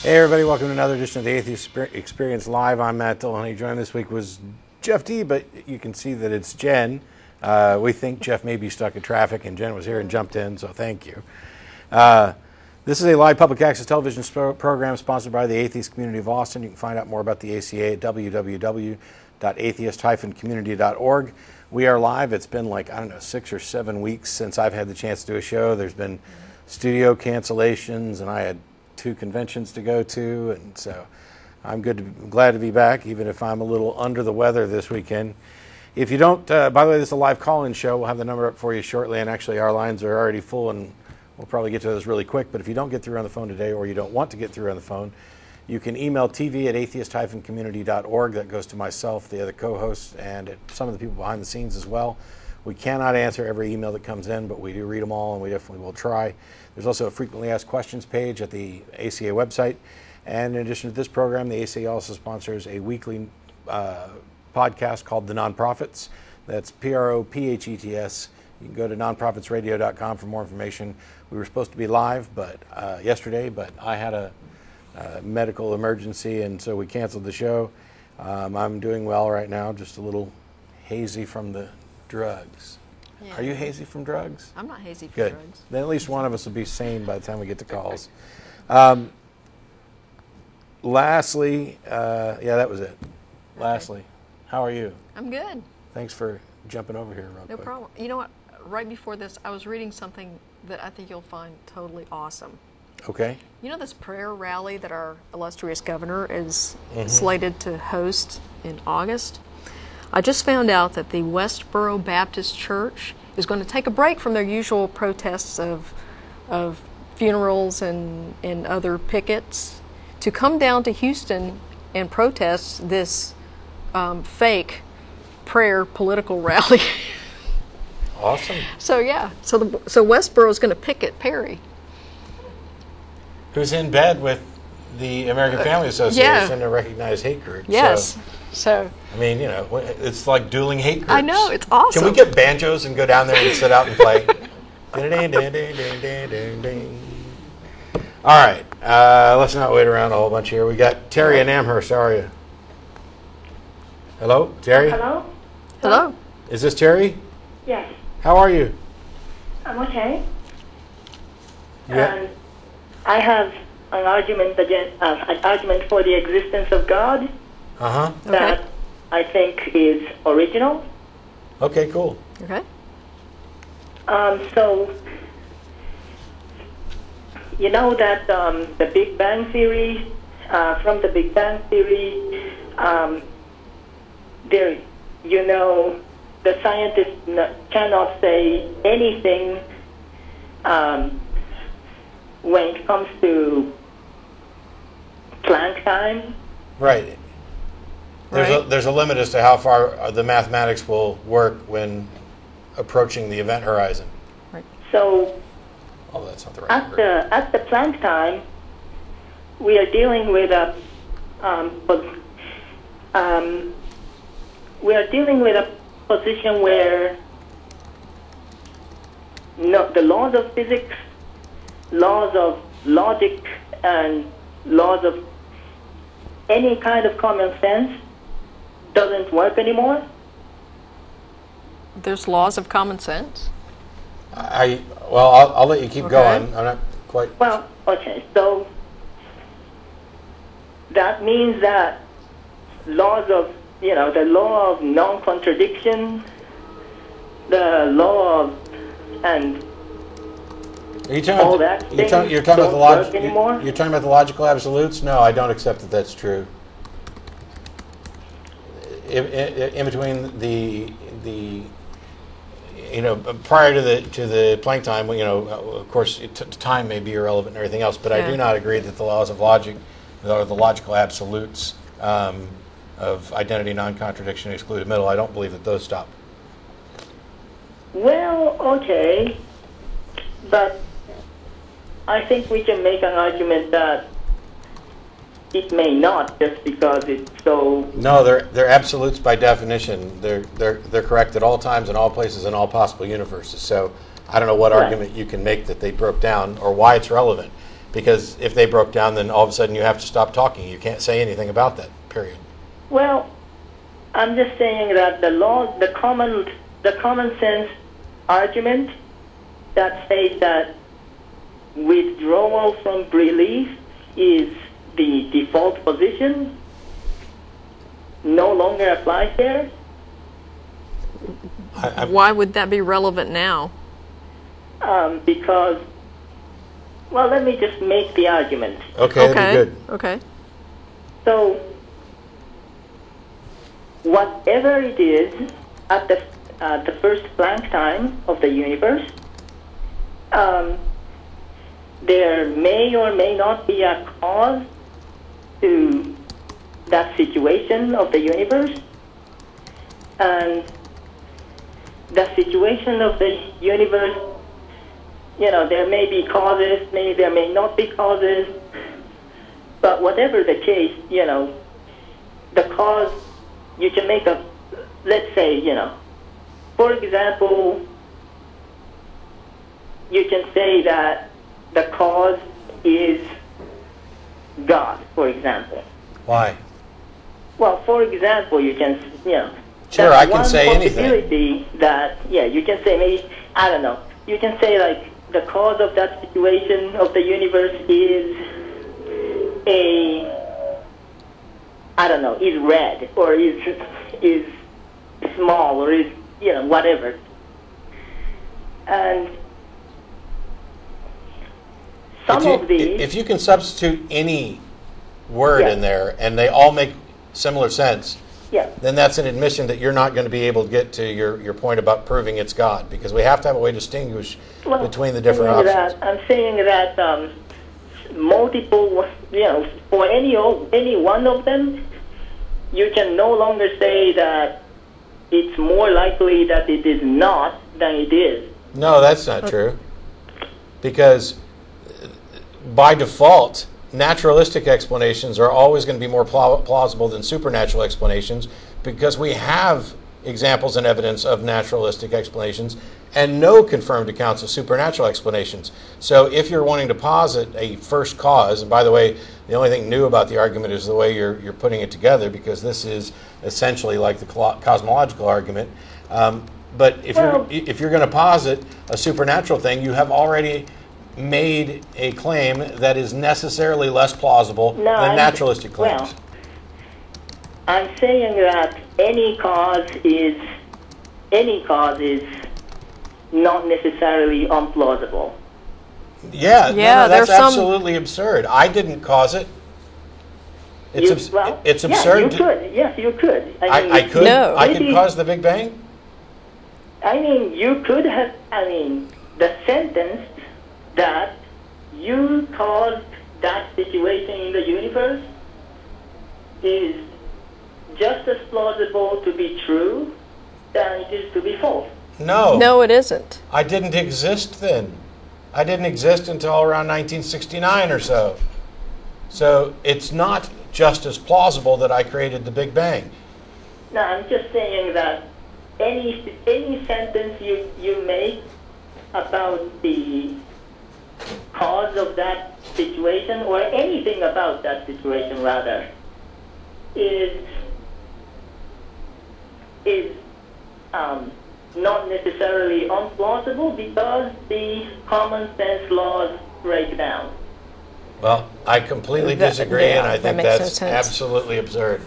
Hey everybody, welcome to another edition of the Atheist Experience Live. I'm Matt Dillahunty. Joining this week was Jeff D, but you can see that it's Jen. We think Jeff may be stuck in traffic, and Jen was here and jumped in, so thank you. This is a live public access television program sponsored by the Atheist Community of Austin. You can find out more about the ACA at www.atheist-community.org. We are live. It's been like, 6 or 7 weeks since I've had the chance to do a show. There's been studio cancellations, and I had 2 conventions to go to, and so I'm glad to be back, even if I'm a little under the weather this weekend. If you don't, by the way, this is a live call-in show. We'll have the number up for you shortly, and actually our lines are already full, and we'll probably get to those really quick. But if you don't get through on the phone today, or you don't want to get through on the phone, you can email tv@atheist-community.org. That goes to myself, the other co-hosts, and some of the people behind the scenes as well. We cannot answer every email that comes in, but we do read them all, and we definitely will try. There's also a frequently asked questions page at the ACA website. And in addition to this program, the ACA also sponsors a weekly podcast called The Nonprofits. That's PROPHETS. You can go to nonprofitsradio.com for more information. We were supposed to be live yesterday, but I had a medical emergency, and so we canceled the show. I'm doing well right now, just a little hazy from the drugs. Yeah. Are you hazy from drugs? I'm not hazy from Good. drugs. Then at least one of us will be sane by the time we get to calls. Lastly, yeah, that was it. Okay. Lastly, how are you? I'm good. Thanks for jumping over here real quick. No problem. You know what? Right before this, I was reading something that I think you'll find totally awesome. Okay. You know this prayer rally that our illustrious governor is slated to host in August? I just found out that the Westboro Baptist Church is going to take a break from their usual protests of funerals and other pickets to come down to Houston and protest this fake prayer political rally. Awesome. So yeah, so Westboro is going to picket Perry, who's in bed with the American Family Association, a recognized hate group. Yes. So I mean, you know, it's like dueling hate groups. I know, it's awesome. Can we get banjos and go down there and sit out and play? All right, let's not wait around a whole bunch here. We got Terry in Amherst. How are you? Hello, Terry? Hello? Hello? Is this Terry? Yes. How are you? I'm okay. Yeah. I have an argument for the existence of God that I think is original. Okay, cool. Okay. So, you know that the Big Bang Theory, from the Big Bang Theory, the scientists cannot say anything when it comes to Planck time. Right. There's a limit as to how far the mathematics will work when approaching the event horizon. Right. So, that's not the right word. At the Planck time, we are dealing with a position where the laws of physics, laws of logic, and laws of any kind of common sense doesn't work anymore. There's laws of common sense? I'll let you keep going. I'm not quite... Well, okay, so that means that laws of, the law of non-contradiction, the law of, and you're talking about the logical absolutes? No, I don't accept that that's true. In between prior to the Planck time, of course, time may be irrelevant and everything else, but I do not agree that the laws of logic, or the logical absolutes of identity, non-contradiction, excluded middle, I don't believe that those stop. Well, okay, but I think we can make an argument that it may not, just because it's so... No, they're absolutes by definition. They're correct at all times, in all places, in all possible universes. So I don't know what argument you can make that they broke down or why it's relevant. Because if they broke down, then all of a sudden you have to stop talking. You can't say anything about that, period. Well, I'm just saying that the common sense argument that says that withdrawal from belief is the default position no longer applies there. Why would that be relevant now? Because, well, let me just make the argument. Okay, that'd be good. Okay. So, whatever it is at the first blank time of the universe, there may or may not be a cause to that situation of the universe, and the situation of the universe, there may be causes, maybe there may not be causes, but whatever the case, the cause, you can make a, let's say, for example, you can say that the cause is God, for example. Why? Well, for example, you can, Sure, I can say anything. Possibility that, you can say maybe, I don't know, you can say like the cause of that situation of the universe is is red, or is small, or is, whatever. And if you can substitute any word in there and they all make similar sense, then that's an admission that you're not going to be able to get to your point about proving it's God, because we have to have a way to distinguish between the different options. I'm saying that multiple, for any one of them, you can no longer say that it's more likely that it is not than it is. No, that's not true. Because by default, naturalistic explanations are always going to be more plausible than supernatural explanations, because we have examples and evidence of naturalistic explanations and no confirmed accounts of supernatural explanations. So if you're wanting to posit a first cause, and by the way, the only thing new about the argument is the way you're putting it together, because this is essentially like the cosmological argument. But if you're going to posit a supernatural thing, you have already made a claim that is necessarily less plausible than naturalistic claims. Well, I'm saying that any cause is not necessarily unplausible. Yeah, no, that's absolutely absurd. I didn't cause it. It's absurd. You could. Yes, you could. I could. No. I could cause the Big Bang. I mean, you could have. The sentence that you caused that situation in the universe is just as plausible to be true than it is to be false. No. No, it isn't. I didn't exist then. I didn't exist until around 1969 or so. So it's not just as plausible that I created the Big Bang. No, I'm just saying that any sentence you make about the cause of that situation, or anything about that situation rather, is not necessarily unplausible, because the common sense laws break down. Well, I completely disagree, and I think that's absolutely absurd.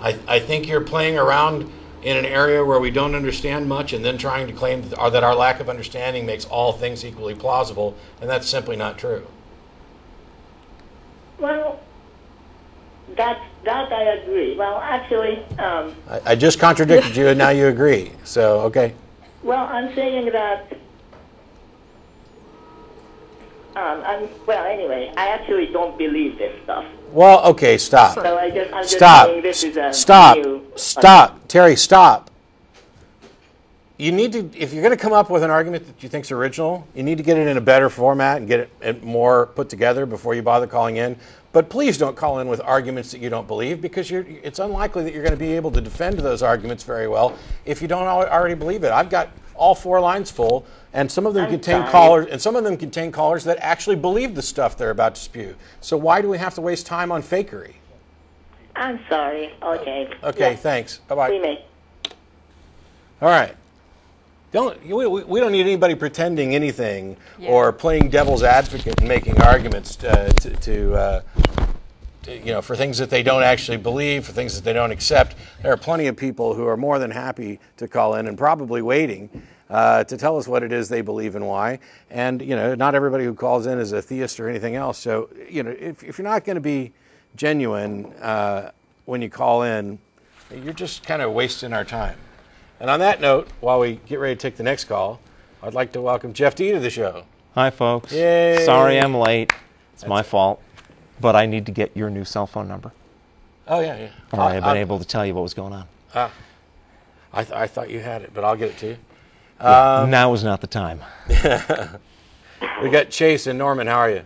I think you're playing around in an area where we don't understand much, and then trying to claim that our lack of understanding makes all things equally plausible, and that's simply not true. Well, that I agree. Well, actually... I just contradicted you, and now you agree. So, okay. Well, I'm saying that... anyway, I actually don't believe this stuff. Well, okay, stop. So I'm just saying this is a Stop. Terry, stop. You need to, if you're going to come up with an argument that you think is original, you need to get it in a better format and get it more put together before you bother calling in. But please don't call in with arguments that you don't believe, because it's unlikely that you're going to be able to defend those arguments very well if you don't already believe it. I've got all 4 lines full, and some of them contain callers that actually believe the stuff they're about to spew. So why do we have to waste time on fakery? I'm sorry. Okay. Okay, thanks. Bye-bye. We may. All right. We don't need anybody pretending anything or playing devil's advocate and making arguments for things that they don't actually believe, for things that they don't accept. There are plenty of people who are more than happy to call in and probably waiting to tell us what it is they believe and why. And, not everybody who calls in is a theist or anything else. So, if you're not going to be genuine when you call in, you're just kind of wasting our time. And on that note, while we get ready to take the next call, I'd like to welcome Jeff D to the show. Hi, folks. Yay. Sorry I'm late. It's my fault. But I need to get your new cell phone number. Oh, yeah. Or I've been able to tell you what was going on. I thought you had it, but I'll get it to you. Now is not the time. We got Chase and Norman. How are you?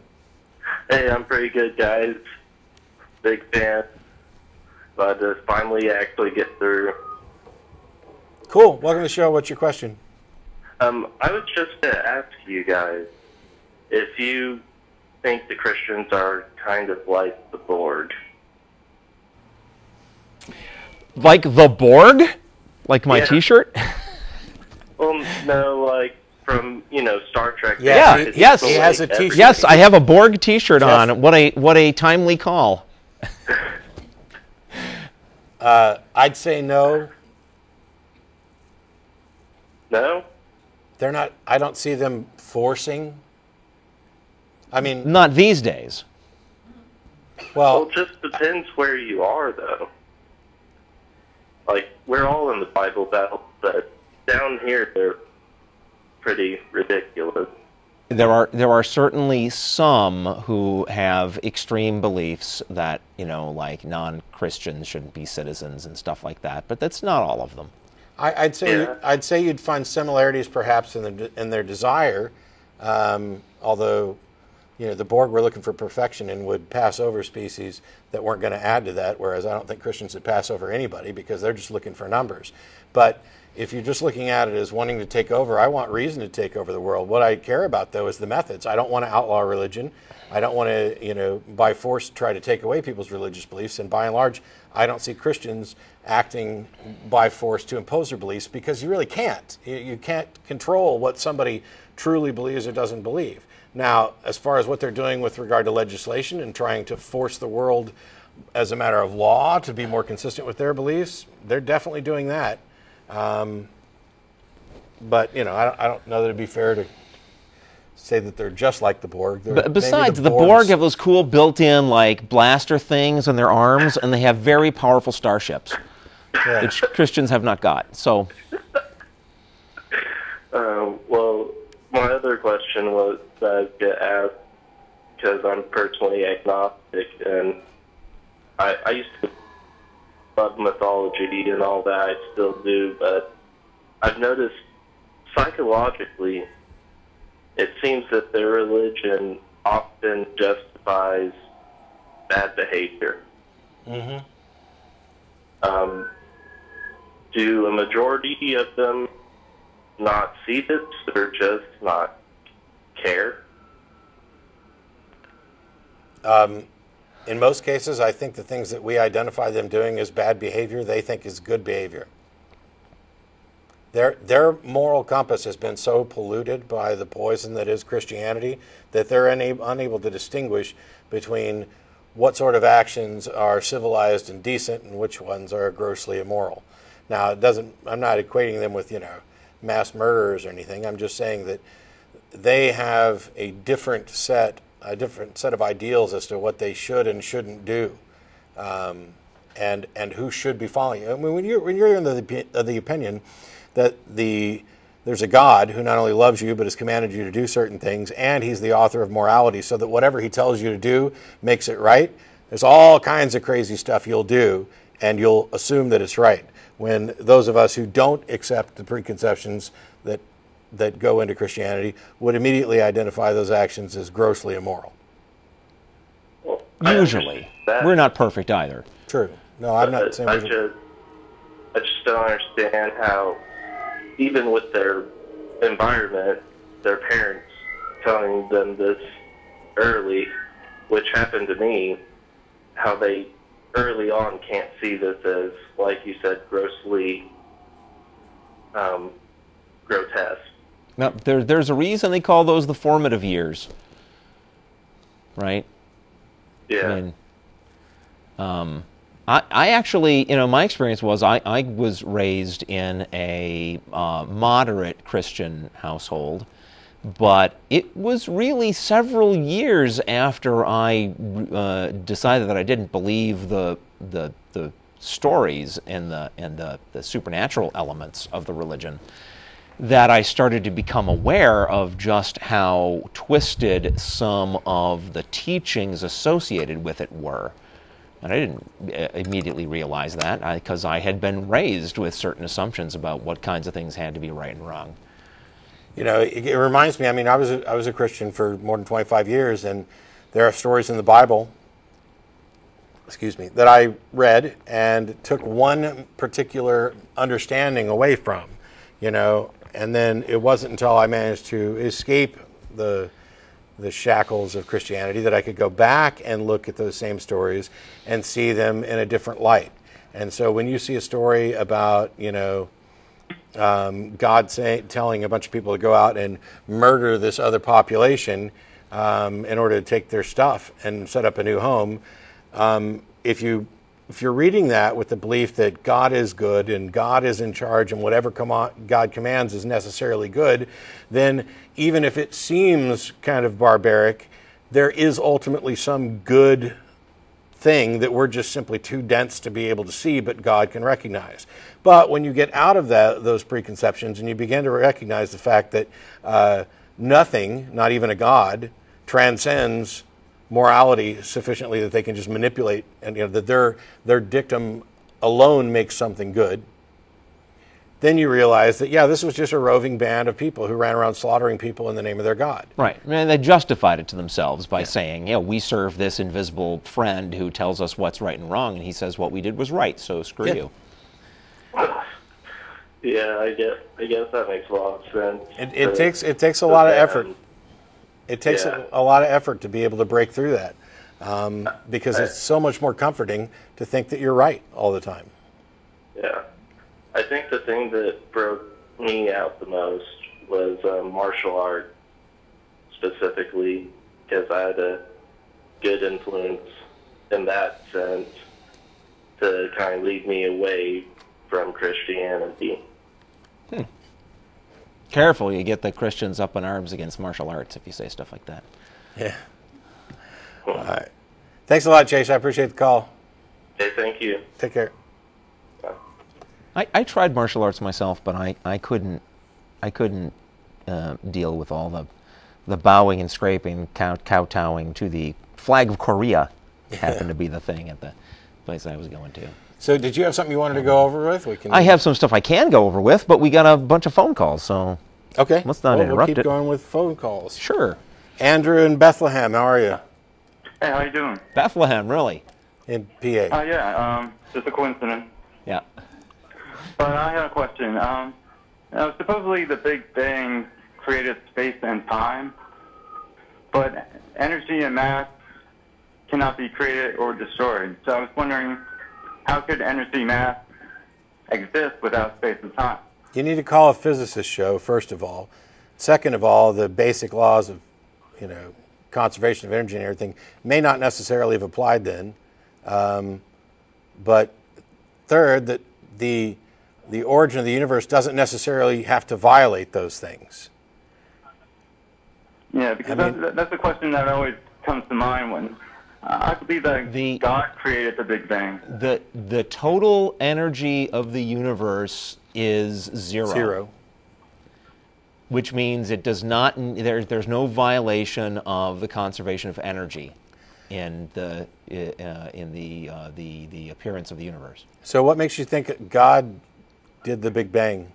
Hey, I'm pretty good, guys. Big fan. But finally actually get through. Cool. Welcome to the show. What's your question? I was just going to ask you guys if you think the Christians are kind of like the Borg. Like the Borg? Like my T-shirt? Well, no, like from, Star Trek. Yes. He has a T-shirt. Yes, I have a Borg T-shirt on. What a timely call. I'd say no. No? They're not. I don't see them forcing. I mean, not these days. Well, it just depends where you are, though. Like, we're all in the Bible Belt, but down here they're pretty ridiculous. There are certainly some who have extreme beliefs that, like non-Christians shouldn't be citizens and stuff like that, but that's not all of them. I'd say you'd find similarities perhaps in their desire, although the Borg were looking for perfection and would pass over species that weren't going to add to that, whereas I don't think Christians would pass over anybody because they're just looking for numbers. But if you're just looking at it as wanting to take over, I want reason to take over the world. What I care about, though, is the methods. I don't want to outlaw religion. I don't want to, by force, try to take away people's religious beliefs. And by and large, I don't see Christians acting by force to impose their beliefs because you really can't. You can't control what somebody truly believes or doesn't believe. Now, as far as what they're doing with regard to legislation and trying to force the world as a matter of law to be more consistent with their beliefs, they're definitely doing that. But, I don't know that it'd be fair to say that they're just like the Borg. But besides, the Borg have those cool built-in, like, blaster things on their arms, and they have very powerful starships, which Christians have not got. So, well, my other question was that I get asked, because I'm personally agnostic, and I used to love mythology and all that, I still do, but I've noticed psychologically it seems that their religion often justifies bad behavior. Mm-hmm. Do a majority of them not see this or just not care? In most cases, I think the things that we identify them doing as bad behavior, they think is good behavior. Their moral compass has been so polluted by the poison that is Christianity that they're unable to distinguish between what sort of actions are civilized and decent and which ones are grossly immoral. Now, I'm not equating them with, mass murderers or anything. I'm just saying that they have a different set of ideals as to what they should and shouldn't do, and who should be following. I mean, when you're in the opinion that there's a God who not only loves you but has commanded you to do certain things, and he's the author of morality, so that whatever he tells you to do makes it right. There's all kinds of crazy stuff you'll do, and you'll assume that it's right. When those of us who don't accept the preconceptions that go into Christianity would immediately identify those actions as grossly immoral. Well, usually. We're not perfect either. True. No, I'm not saying I just don't understand how, even with their environment, their parents telling them this early, which happened to me, how they early on can't see this as, like you said, grossly grotesque. Now, there's a reason they call those the formative years, right? Yeah. I mean, I actually, my experience was I was raised in a moderate Christian household, but it was really several years after I decided that I didn't believe the stories and the supernatural elements of the religion that I started to become aware of just how twisted some of the teachings associated with it were. And I didn't immediately realize that because I had been raised with certain assumptions about what kinds of things had to be right and wrong. It reminds me, I mean, I was a Christian for more than 25 years, and there are stories in the Bible, that I read and took one particular understanding away from, and then it wasn't until I managed to escape the shackles of Christianity that I could go back and look at those same stories and see them in a different light. And so when you see a story about, God telling a bunch of people to go out and murder this other population in order to take their stuff and set up a new home, if you're reading that with the belief that God is good and God is in charge and whatever God commands is necessarily good, then even if it seems kind of barbaric, there is ultimately some good thing that we're just simply too dense to be able to see, but God can recognize. But when you get out of those preconceptions and you begin to recognize the fact that nothing, not even a God, transcends morality sufficiently that they can just manipulate, and that their dictum alone makes something good, then you realize that, this was just a roving band of people who ran around slaughtering people in the name of their God. Right. And they justified it to themselves by saying, we serve this invisible friend who tells us what's right and wrong, and he says what we did was right, so screw you. Yeah, I guess that makes a lot of sense. It takes a lot of effort. It takes a lot of effort to be able to break through that, because it's so much more comforting to think that you're right all the time. Yeah. I think the thing that broke me out the most was martial art, specifically, because I had a good influence in that sense to kind of lead me away from Christianity. Careful, you get the Christians up in arms against martial arts if you say stuff like that. Yeah. All right. Thanks a lot, Chase. I appreciate the call. Okay, thank you. Take care. I tried martial arts myself, but I couldn't deal with all the bowing and scraping, kowtowing to the flag of Korea. Happened to be the thing at the place I was going to. So did you have something you wanted to go over with? I have some stuff I can go over with, but we got a bunch of phone calls, so okay. Let's not interrupt we'll keep going with phone calls. Sure. Andrew in Bethlehem, how are you? Hey, how you doing? Bethlehem, really? In PA. Just a coincidence. Yeah. But I had a question. Supposedly the Big Bang created space and time, but energy and mass cannot be created or destroyed. So I was wondering, how could energy mass exist without space and time? You need to call a physicist show, first of all. Second of all, the basic laws of, conservation of energy and everything may not necessarily have applied then. But third, that the origin of the universe doesn't necessarily have to violate those things. Yeah, because that's the question that always comes to mind when I believe that God created the Big Bang. The total energy of the universe is zero. Which means it does not. There's no violation of the conservation of energy in the appearance of the universe. So, what makes you think God did the Big Bang?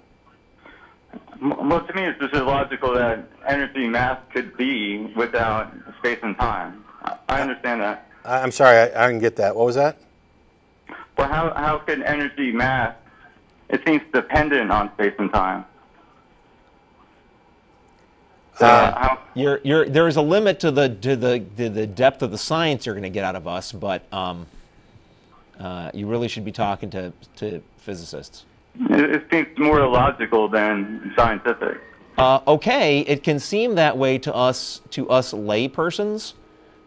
Well, to me, it's just illogical that energy mass could be without space and time. I understand that. I'm sorry, I didn't get that. What was that? Well, how could energy mass? It seems dependent on space and time. There is a limit to the depth of the science you're going to get out of us, but you really should be talking to physicists. It seems more illogical than scientific. Okay, it can seem that way to us lay persons,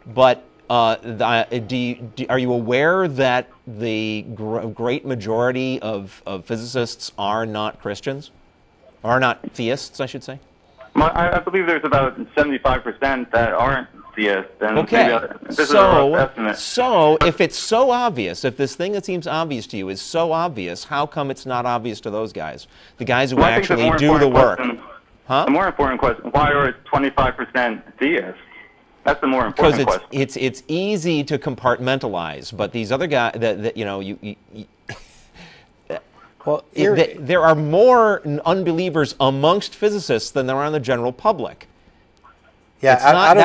but are you aware that the great majority of physicists are not Christians, are not theists, I should say? Well, I believe there's about 75% that aren't theists. And okay, this is a rough estimate. So if it's so obvious, if this thing that seems obvious to you is so obvious, how come it's not obvious to those guys, the guys who actually do the work? Huh? The more important question: why are 25% theists? That's the more important question. Because it's easy to compartmentalize, but these other guys, well, there are more unbelievers amongst physicists than there are in the general public. Yeah,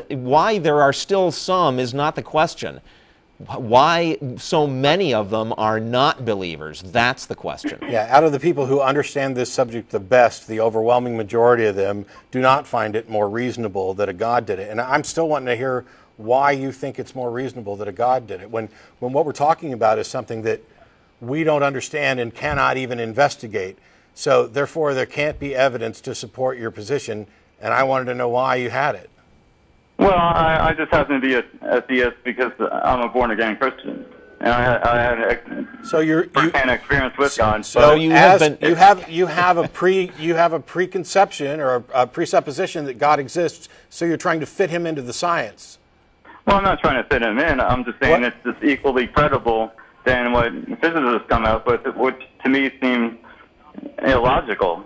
why there are still some is not the question. Why so many of them are not believers? That's the question. Yeah, out of the people who understand this subject the best, the overwhelming majority of them do not find it more reasonable that a God did it. And I'm still wanting to hear why you think it's more reasonable that a God did it, when what we're talking about is something that we don't understand and cannot even investigate. So therefore, there can't be evidence to support your position, and I wanted to know why you had it. Well, I just happen to be a theist because I'm a born-again Christian, and I had first-hand experience with God. So you have a preconception or a presupposition that God exists. So you're trying to fit him into the science. Well, I'm not trying to fit him in. I'm just saying it's just equally credible than what physicists come up with, which to me seems illogical.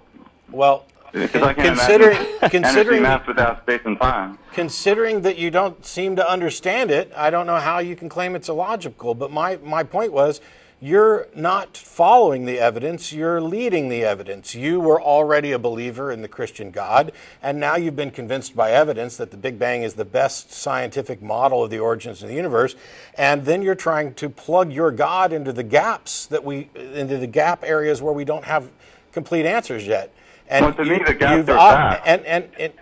Well, because I can't imagine energy mass without space and time. Considering that you don't seem to understand it, I don't know how you can claim it's illogical. But my point was, you're not following the evidence, you're leading the evidence. You were already a believer in the Christian God, and now you've been convinced by evidence that the Big Bang is the best scientific model of the origins of the universe, and then you're trying to plug your God into the gaps into the gap areas where we don't have complete answers yet. And well, to me, the gaps are facts.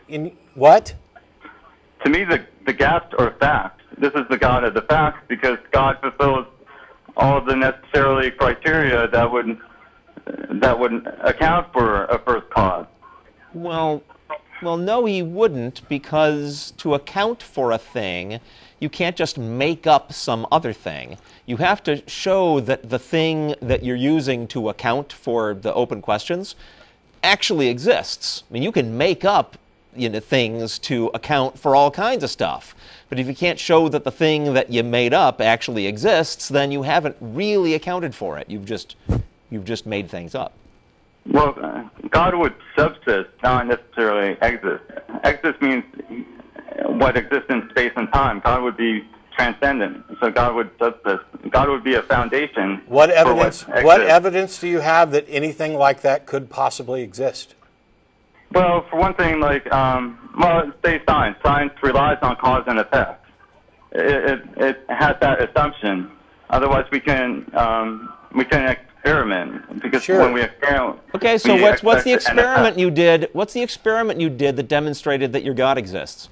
What? To me, the gaps are facts. This is the God of the facts because God fulfills all of the necessarily criteria that would account for a first cause. Well, no, he wouldn't, because to account for a thing, you can't just make up some other thing. You have to show that the thing that you're using to account for the open questions actually exists. I mean, you can make up things to account for all kinds of stuff. But if you can't show that the thing that you made up actually exists, then you haven't really accounted for it. You've just made things up. Well, God would subsist, not necessarily exist. Exist means what exists in space and time. God would be transcendent, so God would subsist. God would be a foundation. What evidence do you have that anything like that could possibly exist? Well, for one thing, say science. Science relies on cause and effect. It has that assumption. Otherwise, we can experiment because when we experiment. Okay, so what's the experiment you did? What's the experiment you did that demonstrated that your God exists?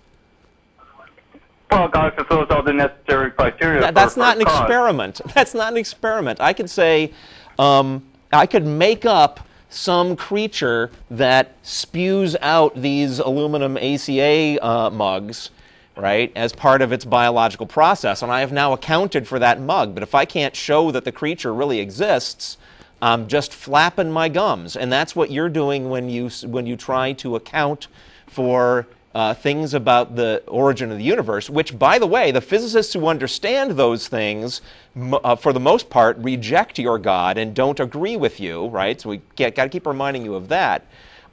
Well, God fulfills all the necessary criteria. That's not an experiment. That's not an experiment. I could say, I could make up some creature that spews out these aluminum ACA mugs, right, as part of its biological process, and I have now accounted for that mug. But if I can't show that the creature really exists, I'm just flapping my gums, and that's what you're doing when you try to account for things about the origin of the universe, which, by the way, the physicists who understand those things, for the most part, reject your God and don't agree with you, right? So we got to keep reminding you of that.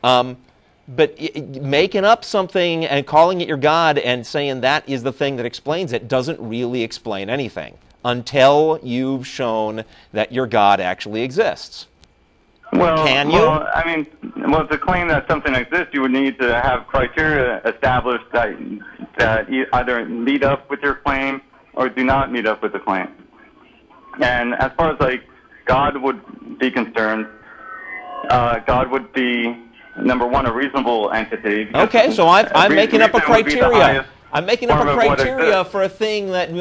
But making up something and calling it your God and saying that is the thing that explains it doesn't really explain anything until you've shown that your God actually exists. Well, can you? Well, to claim that something exists, you would need to have criteria established that either meet up with your claim or do not meet up with the claim. And as far as God would be concerned, God would be number one, a reasonable entity. Okay, so I'm making up a reason would be the criteria. highest I'm making up form a of what criteria exists. for a thing that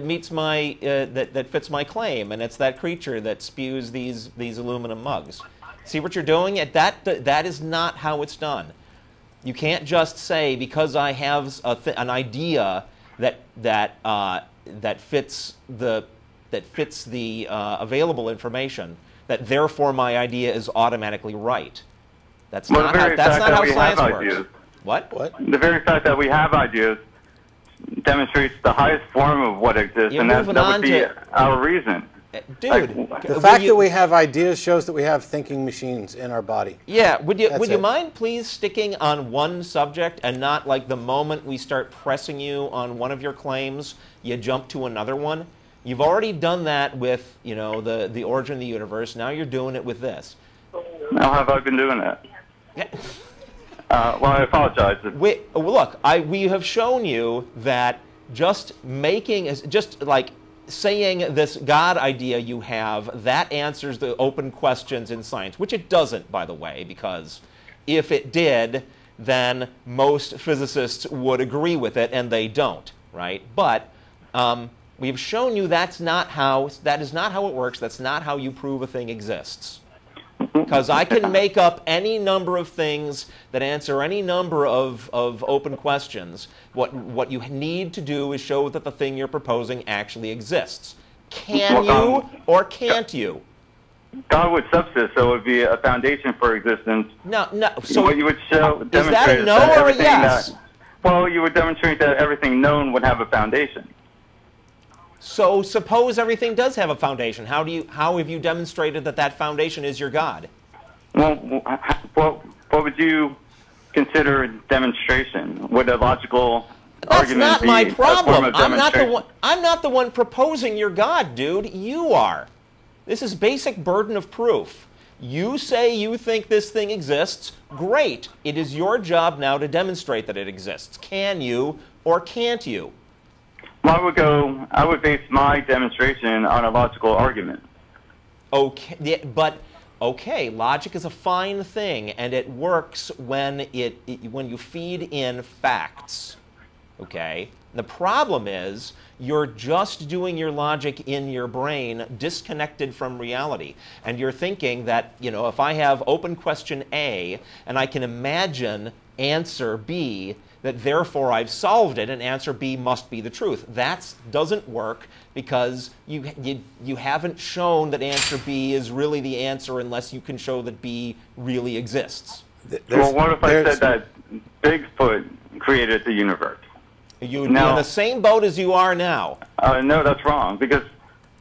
meets my that fits my claim, and it's that creature that spews these aluminum mugs. See what you're doing? That is not how it's done. You can't just say because I have an idea that fits the available information, that therefore my idea is automatically right. That's Well, not the how, very that's fact not that how we science have works. ideas. What? The very fact that we have ideas demonstrates the highest form of what exists, You're and that moving would on be to- our reason. Dude, The fact that we have ideas shows that we have thinking machines in our body. Yeah, would you That's it. mind please sticking on one subject and not like the moment we start pressing you on one of your claims, you jump to another one? You've already done that with, the origin of the universe. Now you're doing it with this. How have I been doing that? Well, I apologize. Look, we have shown you that just saying this God idea you have, that answers the open questions in science, which it doesn't, by the way, because if it did, then most physicists would agree with it, and they don't, right? But we've shown you that is not how it works. That's not how you prove a thing exists. Because I can make up any number of things that answer any number of open questions. What you need to do is show that the thing you're proposing actually exists. Can you or can't you? God would subsist, so it would be a foundation for existence. No. So what you would show, is that demonstrate a no that or a everything yes? Well, you would demonstrate that everything known would have a foundation. So suppose everything does have a foundation. How have you demonstrated that foundation is your God? Well, what would you consider demonstration? Would a logical That's argument not be my a form problem. of I'm not the demonstration? one. I'm not the one proposing your God, dude. You are. This is basic burden of proof. You say you think this thing exists. Great. It is your job now to demonstrate that it exists. Can you or can't you? Well, I would base my demonstration on a logical argument. Okay, yeah, but okay, logic is a fine thing, and it works when you feed in facts. Okay? The problem is you're just doing your logic in your brain disconnected from reality. And you're thinking that, if I have open question A and I can imagine answer B, that therefore I've solved it and answer B must be the truth. That doesn't work because you haven't shown that answer B is really the answer unless you can show that B really exists. Well, what if I said that Bigfoot created the universe? You would be in the same boat as you are now. No, that's wrong, because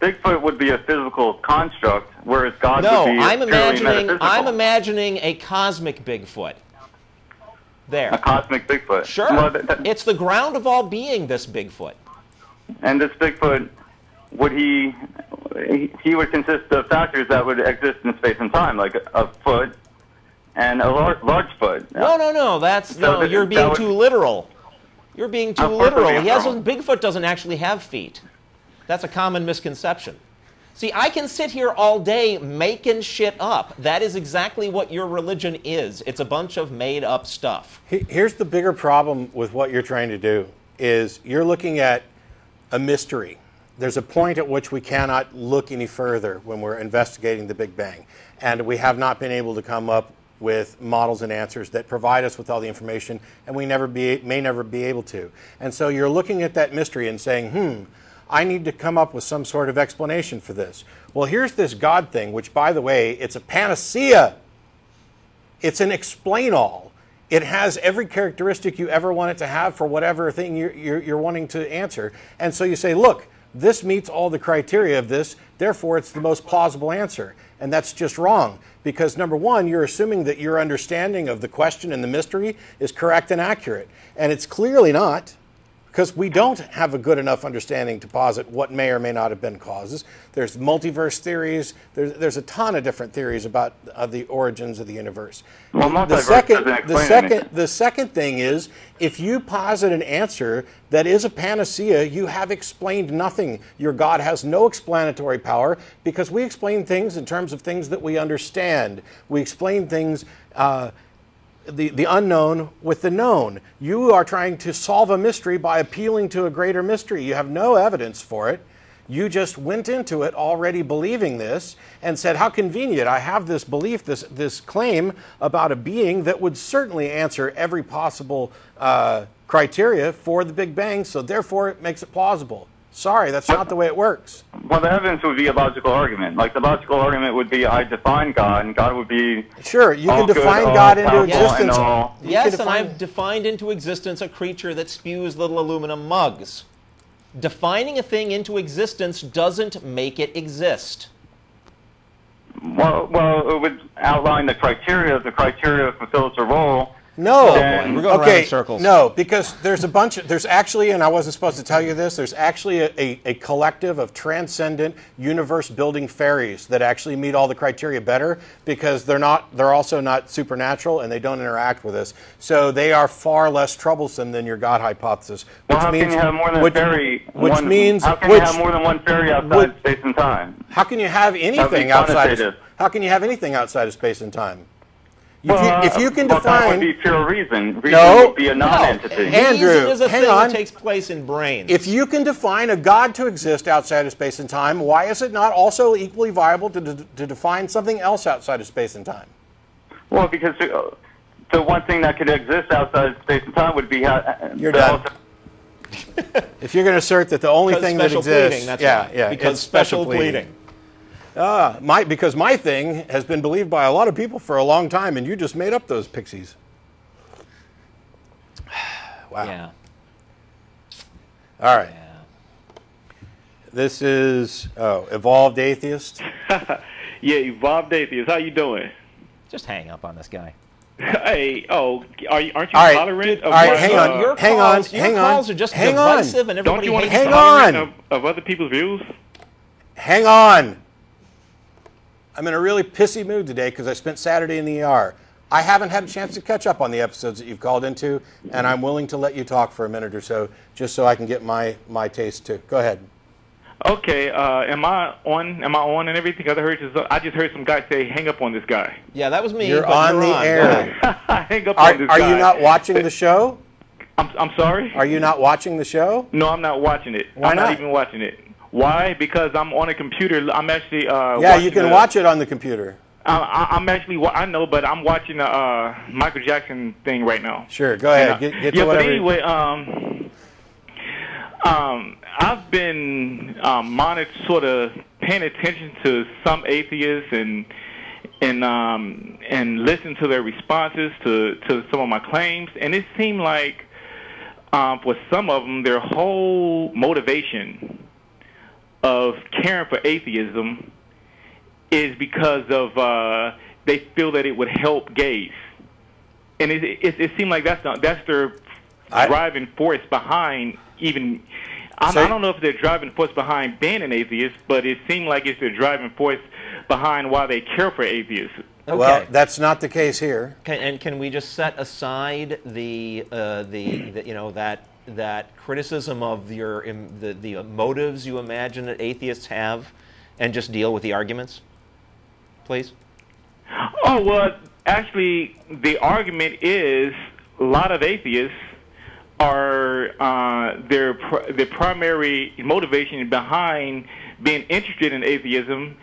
Bigfoot would be a physical construct, whereas God would be purely metaphysical. I'm imagining a cosmic Bigfoot. There. A cosmic Bigfoot. Sure. Well, it's the ground of all being, this Bigfoot. And this Bigfoot, he would consist of factors that would exist in space and time, like a foot and a large foot. No. You're being too literal. You're being too literal. Bigfoot doesn't actually have feet. That's a common misconception. See, I can sit here all day making shit up. That is exactly what your religion is. It's a bunch of made-up stuff. Here's the bigger problem with what you're trying to do, is you're looking at a mystery. There's a point at which we cannot look any further when we're investigating the Big Bang. And we have not been able to come up with models and answers that provide us with all the information, and we may never be able to. And so you're looking at that mystery and saying, I need to come up with some sort of explanation for this. Well, here's this God thing, which, by the way, it's a panacea. It's an explain-all. It has every characteristic you ever want it to have for whatever thing you're wanting to answer. And so you say, look, this meets all the criteria of this, therefore it's the most plausible answer. And that's just wrong, because number one, you're assuming that your understanding of the question and the mystery is correct and accurate. And it's clearly not. because we don't have a good enough understanding to posit what may or may not have been causes. There's multiverse theories. There's a ton of different theories about the origins of the universe. Well, The second thing is, if you posit an answer that is a panacea, you have explained nothing. Your God has no explanatory power, because we explain things in terms of things that we understand. We explain things, the unknown with the known. You are trying to solve a mystery by appealing to a greater mystery. You have no evidence for it. You just went into it already believing this and said, how convenient, I have this belief, this claim about a being that would certainly answer every possible criteria for the Big Bang, so therefore it makes it plausible. Sorry, that's not the way it works. Well, the evidence would be a logical argument. Like, the logical argument would be, I define God, and God would be... Sure, you can good, define God into powerful, existence. Yes, and I've defined into existence a creature that spews little aluminum mugs. Defining a thing into existence doesn't make it exist. Well, it would outline the criteria. If the criteria fulfills a role... No. We're going around in circles. No, because there's a bunch of, there's actually, and I wasn't supposed to tell you this, there's actually a collective of transcendent universe-building fairies that actually meet all the criteria better, because they're also not supernatural, and they don't interact with us. So they are far less troublesome than your God hypothesis. Well, how can you have more than a fairy? Which means... How can you have more than one fairy outside space and time? How can you have anything outside of... How can you have anything outside of space and time? If you can define, that would be pure reason. Reason would be a non-entity. Andrew, reason is a hang thing on. that takes place in brains. If you can define a God to exist outside of space and time, why is it not also equally viable to define something else outside of space and time? Well, because the one thing that could exist outside of space and time would be... You're done. If you're going to assert that the only thing that exists... Because special pleading. Because my thing has been believed by a lot of people for a long time, and you just made up those pixies. Wow. Yeah. All right. Yeah. This is Evolved Atheist. Yeah, Evolved Atheist. How you doing? Just hang up on this guy. Hey, aren't you tolerant of all right, hang on. Your calls are just divisive, and everybody don't you want to hates be tolerant of other people's views? Hang on. I'm in a really pissy mood today because I spent Saturday in the ER. I haven't had a chance to catch up on the episodes that you've called into, and I'm willing to let you talk for a minute or so, just so I can get my taste too. Go ahead. Okay. Am I on and everything? I just heard some guy say, "Hang up on this guy." Yeah, that was me. You're on the air. Hang up on this guy. Are you not watching the show? I'm sorry. Are you not watching the show? No, I'm not watching it. Why not? I'm not even watching it. Why? Because I'm on a computer. I'm actually. Yeah, you can watch it on the computer. I'm actually. I know, but I'm watching the Michael Jackson thing right now. Sure, go ahead. Get to whatever. But anyway, I've been sort of paying attention to some atheists and listen to their responses to some of my claims, and it seemed like for some of them, their whole motivation of caring for atheism is because of they feel that it would help gays, and it seemed like that's their driving force behind even. I don't know if they're driving force behind being an atheist, but it seemed like it's their driving force behind why they care for atheists. Okay. Well, that's not the case here. And can we just set aside the that criticism of the motives you imagine that atheists have, and just deal with the arguments, please? Oh, well, actually, the argument is a lot of atheists are their primary motivation behind being interested in atheism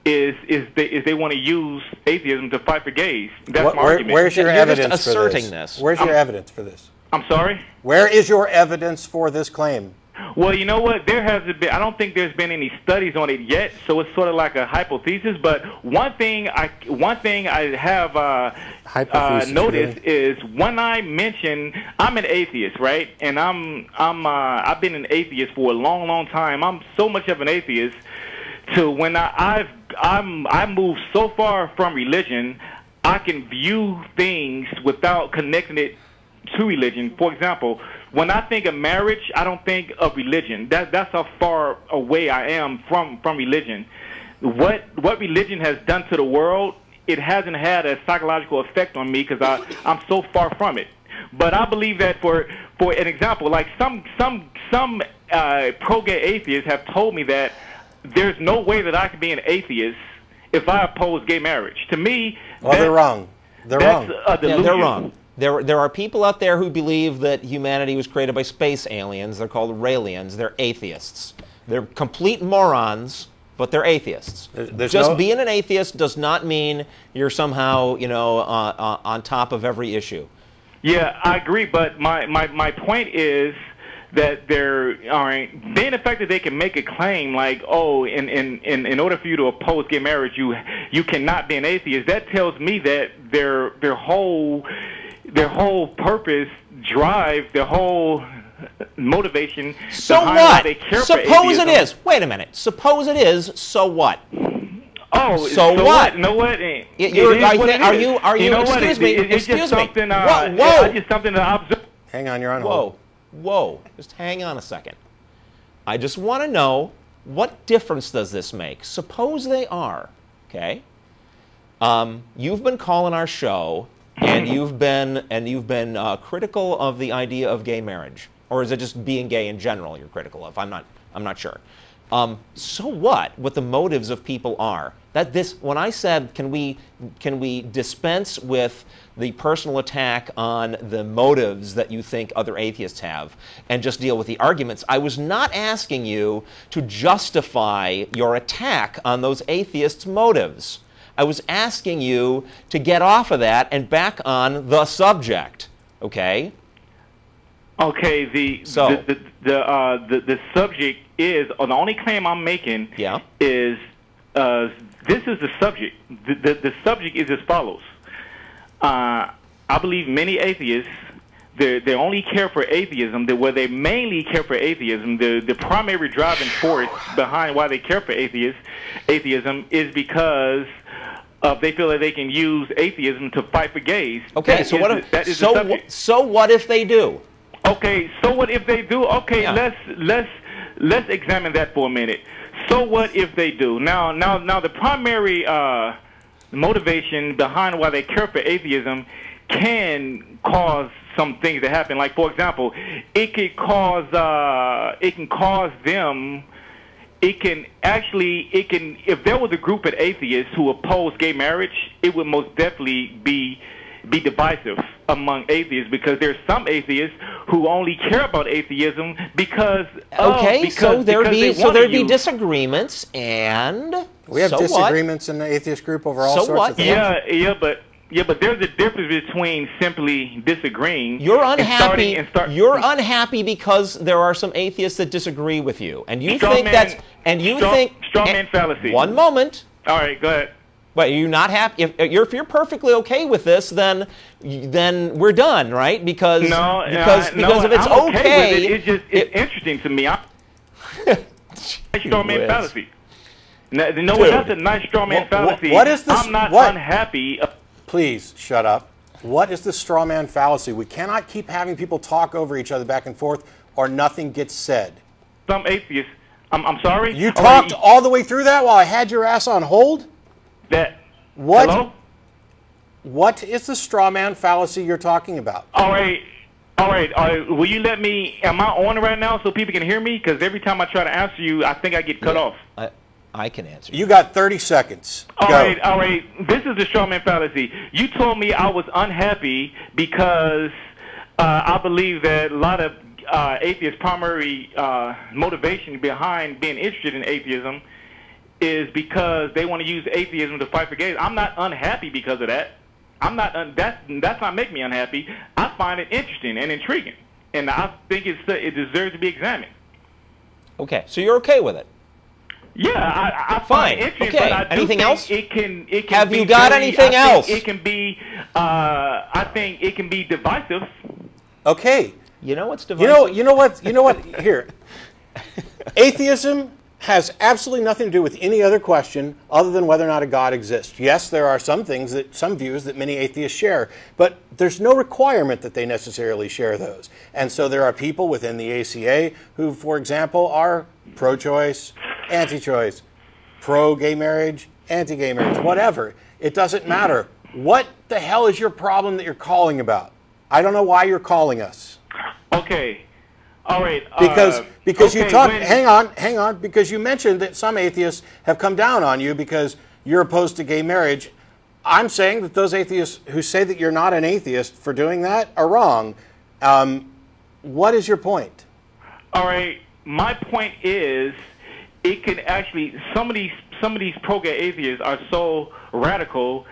is they want to use atheism to fight for gays. That's my argument. Where's your evidence just asserting for this? this. Where's your evidence for this? I'm sorry? Where is your evidence for this claim? Well, you know what? There hasn't been. I don't think there's been any studies on it yet, so it's sort of like a hypothesis. But one thing I have noticed is when I mention I'm an atheist, right? And I've been an atheist for a long, long time. I'm so much of an atheist to when I move so far from religion, I can view things without connecting it to religion. For example, when I think of marriage, I don't think of religion. That's how far away I am from religion. What religion has done to the world, it hasn't had a psychological effect on me because I'm so far from it. But I believe that for an example, like some pro-gay atheists have told me that there's no way that I can be an atheist if I oppose gay marriage. To me, well, they're wrong. They're wrong. Yeah, they're wrong. There are people out there who believe that humanity was created by space aliens. They're called Raelians. They're atheists. They're complete morons, but they're atheists. Just being an atheist does not mean you're somehow, on top of every issue. Yeah, I agree, but my point is that being the fact that they can make a claim like, oh, in order for you to oppose gay marriage, you cannot be an atheist. That tells me that their whole purpose, drive, their whole motivation. So what? Suppose it is. Wait a minute. Suppose it is. So what? Oh, so what? You know what? Are you? Excuse me. Excuse me. Whoa! It's just something to observe. Hang on, you're on hold. Whoa. Just hang on a second. I just want to know, what difference does this make? Suppose they are, okay? You've been calling our show, and you've been critical of the idea of gay marriage, or is it just being gay in general you're critical of? I'm not sure. So what the motives of people are? When I said, can we dispense with the personal attack on the motives that you think other atheists have and just deal with the arguments, I was not asking you to justify your attack on those atheists' motives. I was asking you to get off of that and back on the subject. Okay? Okay. The subject is, the only claim I'm making is this is the subject. The subject is as follows. I believe many atheists, they only care for atheism, where they mainly care for atheism. The primary driving force behind why they care for atheism is because they feel that they can use atheism to fight for gays. Okay, so what if they do? Okay, so what if they do? Okay, let's examine that for a minute. So what if they do? Now the primary motivation behind why they care for atheism can cause some things to happen. Like, for example, it can cause them. It can if there was a group of atheists who oppose gay marriage, it would most definitely be divisive among atheists, because there's some atheists who only care about atheism because there'd be disagreements, and we have disagreements in the atheist group over all sorts of things. Yeah, but there's a difference between simply disagreeing. You're unhappy. You're unhappy because there are some atheists that disagree with you, and you think that's straw man fallacy. One moment. All right, go ahead. But you're not happy. If you're perfectly okay with this, then we're done, right? Because if it's okay, it's interesting to me. Straw man fallacy. No, that's a nice straw man fallacy. What is this? I'm not unhappy. Please shut up. What is the straw man fallacy? We cannot keep having people talk over each other back and forth, or nothing gets said. Some atheists. I'm sorry. You talked all the way through that while I had your ass on hold? Hello? What is the straw man fallacy you're talking about? All right. Will you let me? Am I on right now so people can hear me? Because every time I try to answer you, I think I get cut off. I can answer. You got 30 seconds. All right. This is the straw man fallacy. You told me I was unhappy because I believe that a lot of atheists' primary motivation behind being interested in atheism is because they want to use atheism to fight for gays. I'm not unhappy because of that. That's not make me unhappy. I find it interesting and intriguing, and I think it deserves to be examined. Okay, so you're okay with it? Yeah, I find it interesting. Okay. But I do anything think else? It can Have be you got anything else? It can be. I think it can be divisive. Okay. You know what's divisive? You know what? Here, atheism has absolutely nothing to do with any other question other than whether or not a God exists. Yes, there are some views that many atheists share, but there's no requirement that they necessarily share those. And so there are people within the ACA who, for example, are pro-choice, anti-choice, pro-gay marriage, anti-gay marriage, whatever. It doesn't matter. What the hell is your problem that you're calling about? I don't know why you're calling us. Okay. All right. Because okay, you talk. Hang on. Because you mentioned that some atheists have come down on you because you're opposed to gay marriage. I'm saying that those atheists who say that you're not an atheist for doing that are wrong. What is your point? All right. My point is, it can actually some of these pro-gay atheists are so radical.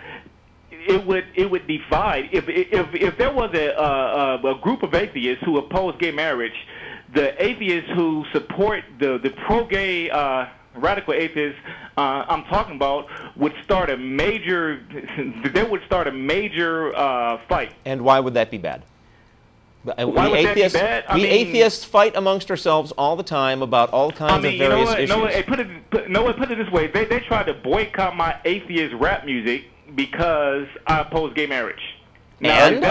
It would divide. If there was a group of atheists who oppose gay marriage, the atheists who support the pro-gay radical atheists I'm talking about would start a major. They would start a major fight. And why would that be bad? Why would that be bad? We atheists fight amongst ourselves all the time about all kinds of various issues. Put it this way. They tried to boycott my atheist rap music because I oppose gay marriage. Now, and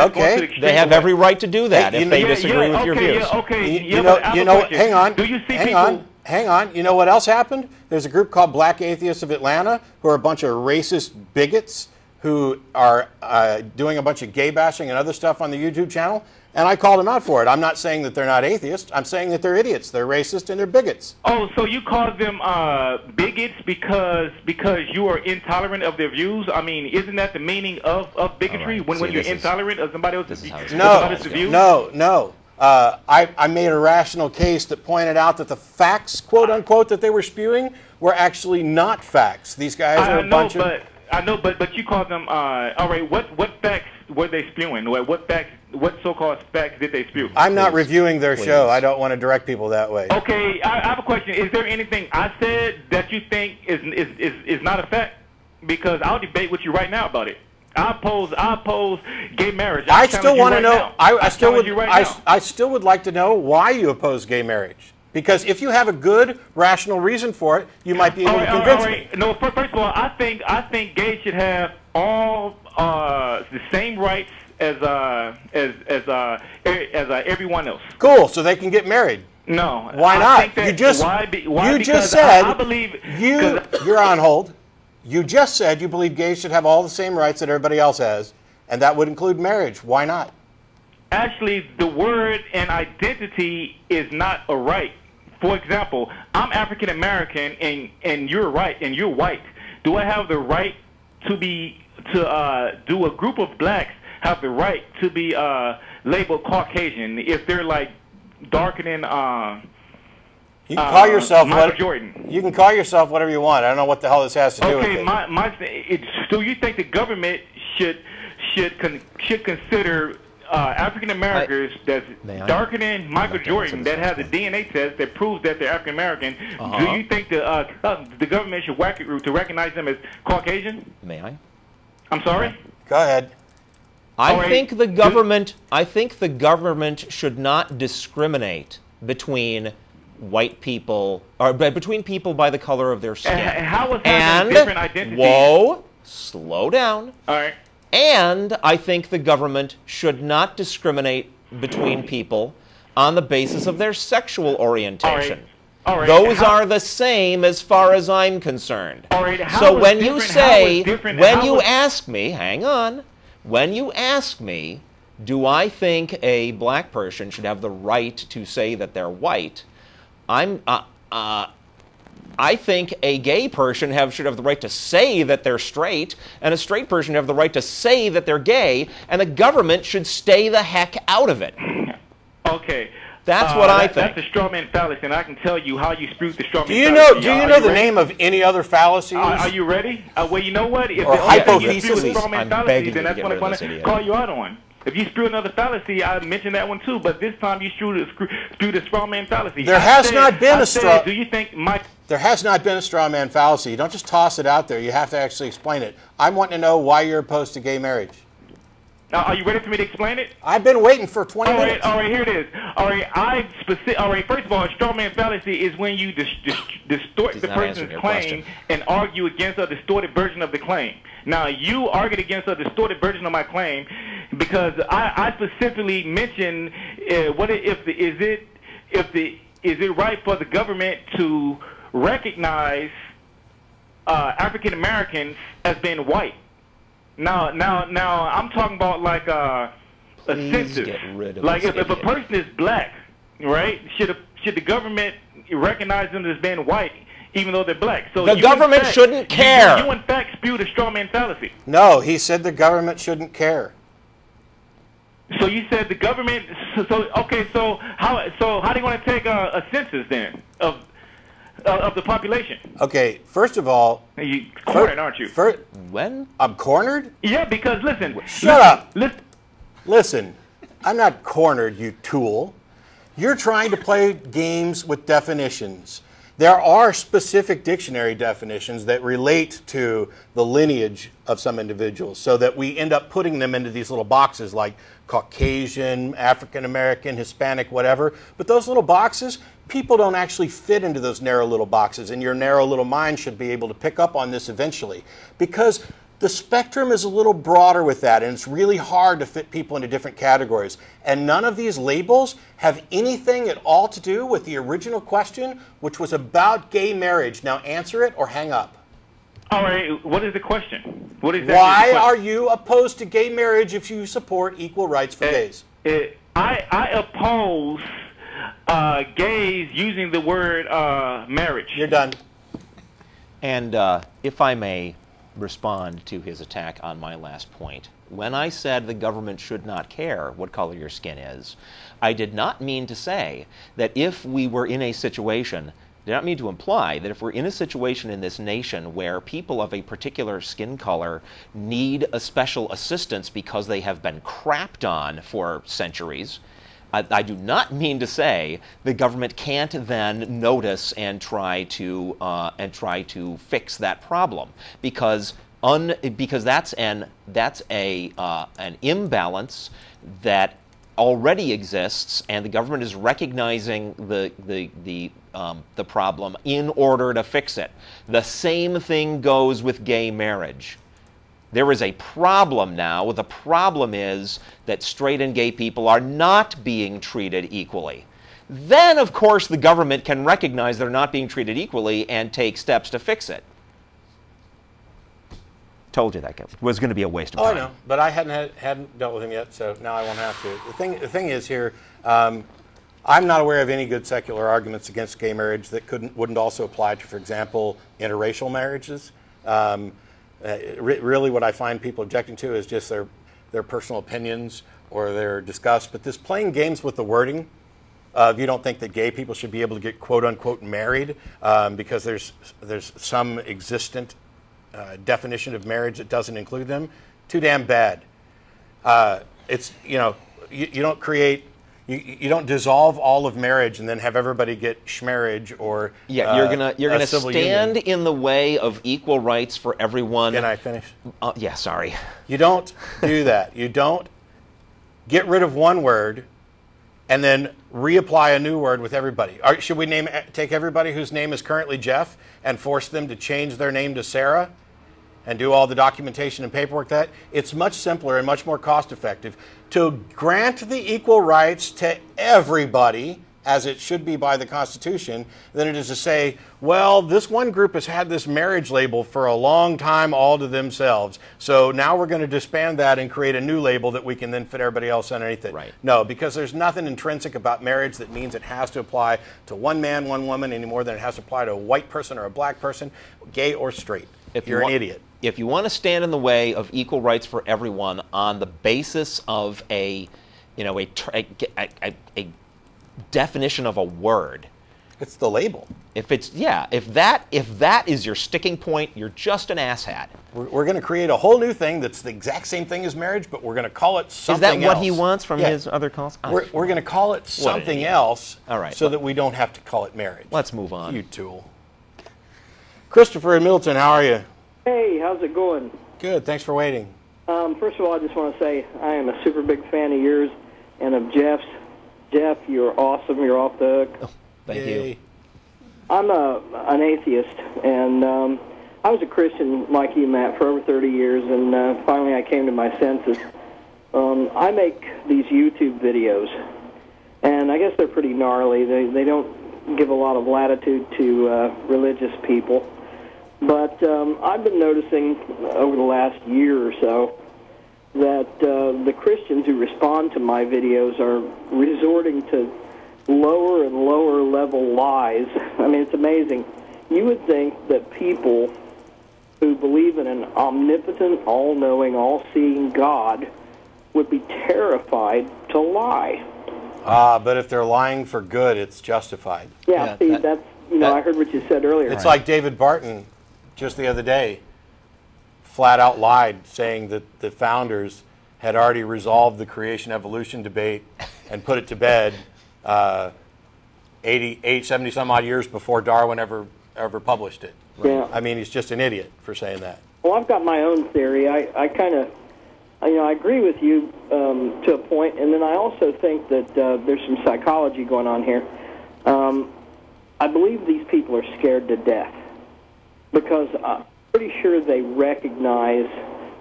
they have every right to do that if they disagree with your views. Hang on. Do you see Hang on. You know what else happened? There's a group called Black Atheists of Atlanta who are a bunch of racist bigots who are doing a bunch of gay bashing and other stuff on the YouTube channel. And I called them out for it. I'm not saying that they're not atheists. I'm saying that they're idiots. They're racist and they're bigots. Oh, so you call them bigots because you are intolerant of their views? I mean, isn't that the meaning of bigotry? Right. When you're intolerant of somebody else's views? No. I made a rational case that pointed out that the facts, quote unquote, that they were spewing were actually not facts. These guys are a bunch of... I know, but you called them. All right, what facts were they spewing? What so-called facts did they spew? I'm not reviewing their show. I don't want to direct people that way. Okay, I have a question. Is there anything I said that you think is not a fact? Because I'll debate with you right now about it. I oppose gay marriage. I still want to know. I still would like to know why you oppose gay marriage. Because if you have a good, rational reason for it, you might be able to convince me. No, first of all, I think gays should have all the same rights as everyone else. Cool. So they can get married. No. Why not? You just said I believe you're on hold. You just said you believe gays should have all the same rights that everybody else has, and that would include marriage. Why not? Actually, the word and identity is not a right. For example, I'm African American and you're right and you're white. Do I have the right to do a group of blacks have the right to be labeled Caucasian if they're like darker than you can call yourself Michael Jordan. You can call yourself whatever you want. I don't know what the hell this has to do with it. So you think the government should consider African Americans that's darker than Michael Jordan that has a DNA test that proves that they're African American? Do you think the government should recognize them as Caucasian? May I? I'm sorry. Go ahead. I think the government should not discriminate between white people or between people by the color of their skin. How is that a different identity? Whoa, slow down. All right. And I think the government should not discriminate between people on the basis of their sexual orientation. All right. Those are the same as far as I'm concerned. All right. So when you say, when you ask me, hang on, when you ask me, do I think a black person should have the right to say that they're white, I think a gay person should have the right to say that they're straight, and a straight person should have the right to say that they're gay, and the government should stay the heck out of it. Okay. That's what I think. That's a straw man fallacy, and I can tell you how you spewed the straw man fallacy. Do you know the name of any other fallacies? Are you ready? Well, you know what? If or the only thing you spew is hypotheses. straw man fallacy, then that's what I'm going to call you out on. If you spew another fallacy, I mentioned that one too, but this time you spewed a straw man fallacy. There has not been a straw. Do you think There has not been a straw man fallacy. You don't just toss it out there. You have to actually explain it. I'm wanting to know why you're opposed to gay marriage. Are you ready for me to explain it? I've been waiting for 20 minutes. All right, here it is. All right, first of all, a straw man fallacy is when you distort the person's claim and argue against a distorted version of the claim. Now, you argued against a distorted version of my claim because I specifically mentioned is it right for the government to recognize African Americans as being white? Now, I'm talking about like a census. Like if a person is black, right? Should the government recognize them as being white, even though they're black? So the government shouldn't care. You in fact spewed a straw man fallacy. No, he said the government shouldn't care. So you said the government. So how do you want to take a census then of the population? Okay, first of all, you're cornered, aren't you? When? I'm cornered? Yeah, because listen. Shut up. Listen, I'm not cornered, you tool. You're trying to play games with definitions. There are specific dictionary definitions that relate to the lineage of some individuals so that we end up putting them into these little boxes like Caucasian, African American, Hispanic, whatever. But those little boxes, people don't actually fit into those narrow little boxes, and your narrow little mind should be able to pick up on this eventually. Because the spectrum is a little broader with that, and it's really hard to fit people into different categories. And none of these labels have anything at all to do with the original question, which was about gay marriage. Now answer it or hang up. All right, what is the question? Why are you opposed to gay marriage if you support equal rights for gays? I oppose gays using the word marriage. You're done. And if I may respond to his attack on my last point. When I said the government should not care what color your skin is, I did not mean to say that if we were in a situation, did not mean to imply that if we're in a situation in this nation where people of a particular skin color need a special assistance because they have been crapped on for centuries, I do not mean to say the government can't then notice and try to fix that problem, because that's an imbalance that already exists, and the government is recognizing the problem in order to fix it. The same thing goes with gay marriage. There is a problem now. The problem is that straight and gay people are not being treated equally. Then, of course, the government can recognize they're not being treated equally and take steps to fix it. Told you that was going to be a waste of time. Oh, I know, but I hadn't dealt with him yet, so now I won't have to. The thing is here, I'm not aware of any good secular arguments against gay marriage that wouldn't also apply to, for example, interracial marriages. Really what I find people objecting to is just their personal opinions or their disgust. But this playing games with the wording of you don't think that gay people should be able to get quote-unquote married because there's some existent definition of marriage that doesn't include them, too damn bad. It's, you don't create... You don't dissolve all of marriage and then have everybody get schmarriage or yeah. You're gonna stand in the way of equal rights for everyone. Can I finish? Yeah, sorry. You don't do that. You don't get rid of one word and then reapply a new word with everybody. Should we take everybody whose name is currently Jeff and force them to change their name to Sarah and do all the documentation and paperwork that? It's much simpler and much more cost effective to grant the equal rights to everybody, as it should be by the Constitution, than it is to say, well, this one group has had this marriage label for a long time all to themselves, so now we're going to disband that and create a new label that we can then fit everybody else underneath it. Right. No, because there's nothing intrinsic about marriage that means it has to apply to one man, one woman, any more than it has to apply to a white person or a black person, gay or straight. You're an idiot. If you want to stand in the way of equal rights for everyone on the basis of a definition of a word, it's the label. If that is your sticking point, you're just an asshat. We're going to create a whole new thing that's the exact same thing as marriage, but we're going to call it something else. Is that what he wants from his other calls? We're going to call it something else, all right, so that we don't have to call it marriage. Let's move on. You tool. Christopher in Middleton, how are you? Hey, how's it going? Good, thanks for waiting. First of all, I just want to say I am a super big fan of yours and of Jeff's. Jeff, you're awesome. You're off the hook. Oh, thank you. I'm an atheist, and I was a Christian like you, Matt, for over 30 years, and finally I came to my senses. I make these YouTube videos, and I guess they're pretty gnarly. They don't give a lot of latitude to religious people. But I've been noticing over the last year or so that the Christians who respond to my videos are resorting to lower and lower level lies. I mean, it's amazing. You would think that people who believe in an omnipotent, all-knowing, all-seeing God would be terrified to lie. But if they're lying for good, it's justified. Yeah, see, that's, I heard what you said earlier. It's like David Barton, just the other day, flat out lied, saying that the founders had already resolved the creation-evolution debate and put it to bed 70 some odd years before Darwin ever published it. Yeah. I mean, he's just an idiot for saying that. Well, I've got my own theory. I kind of, I agree with you to a point, and then I also think that there's some psychology going on here. I believe these people are scared to death because I'm pretty sure they recognize,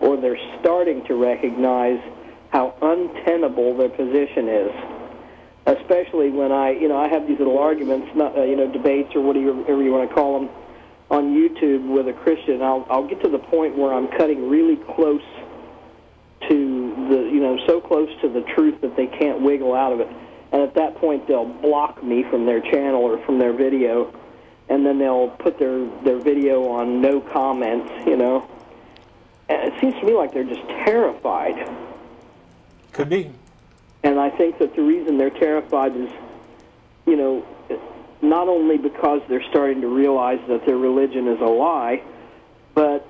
or they're starting to recognize, how untenable their position is. Especially when I have these little arguments, debates or whatever you want to call them, on YouTube with a Christian. I'll get to the point where I'm cutting really close to so close to the truth that they can't wiggle out of it. And at that point, they'll block me from their channel or from their video, and then they'll put their video on no comments, And it seems to me like they're just terrified. Could be. And I think that the reason they're terrified is, not only because they're starting to realize that their religion is a lie, but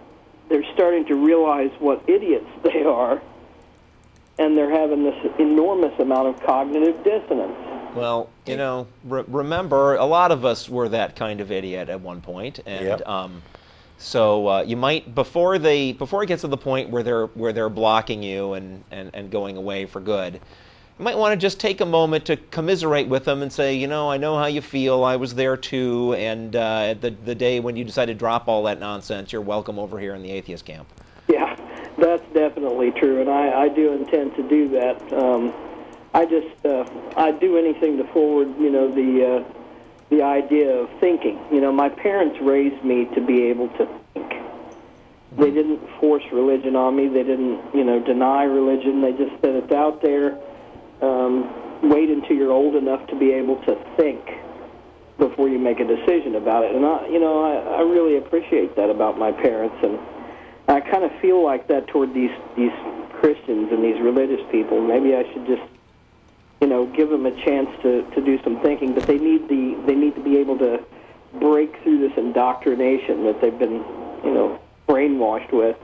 they're starting to realize what idiots they are, and they're having this enormous amount of cognitive dissonance. Well, remember, a lot of us were that kind of idiot at one point, and Yep. so you might, before it gets to the point where they're blocking you and going away for good, you might want to just take a moment to commiserate with them and say, I know how you feel. I was there too, and the day when you decide to drop all that nonsense, you're welcome over here in the atheist camp. Yeah, that's definitely true, and I do intend to do that. I'd do anything to forward, the idea of thinking. My parents raised me to be able to think. They didn't force religion on me. They didn't, deny religion. They just said it's out there. Wait until you're old enough to be able to think before you make a decision about it. And I really appreciate that about my parents, and I kind of feel like that toward these Christians and these religious people. Maybe I should just give them a chance to do some thinking, but they need to be able to break through this indoctrination that they've been brainwashed with.